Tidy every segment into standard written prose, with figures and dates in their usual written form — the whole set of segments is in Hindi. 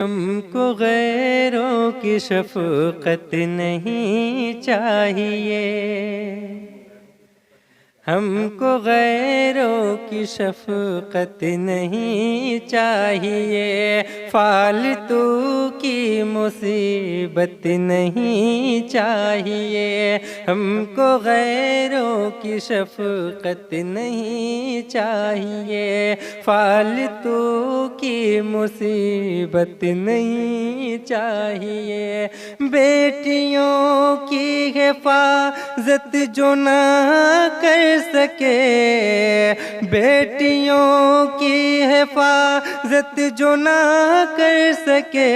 हमको गैरों की शफ़क़त नहीं चाहिए, हमको गैरों की शफ़क़त नहीं चाहिए, फालतू की मुसीबत नहीं चाहिए। हमको गैरों की शफ़क़त नहीं चाहिए, फालतू की मुसीबत नहीं चाहिए। बेटियों की हिफाजत जो ना कर सके, बेटियों की हिफाजत जो ना कर सके,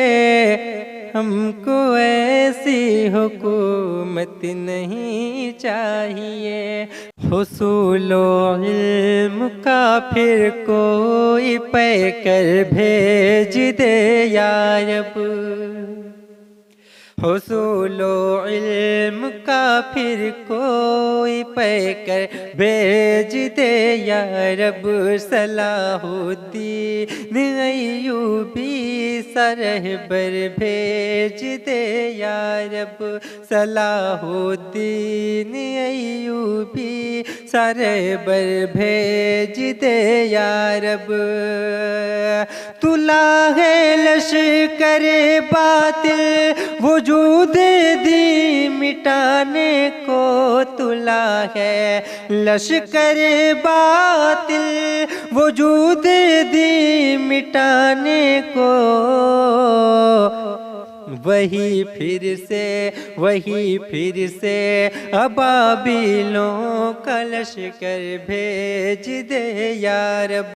हमको ऐसी हुकूमत नहीं चाहिए। हुसूलो इल्म का फिर कोई पैकर भेज दे या रब, हुसूलो इल्म का फिर कोई पैकर भेज दे या रब। सलाहुद्दीन अय्यूबी सा रहबर भेज दे या रब, सलाहुद्दीन अय्यूबी सा रहबर भेज दे या रब। तुला है लश्कर बातिल वजूद दी मिटाने को, तुला है लश्कर बातिल वजूद दी मिटाने को। वही फिर से अबाबिलों का लश्कर भेज दे या रब।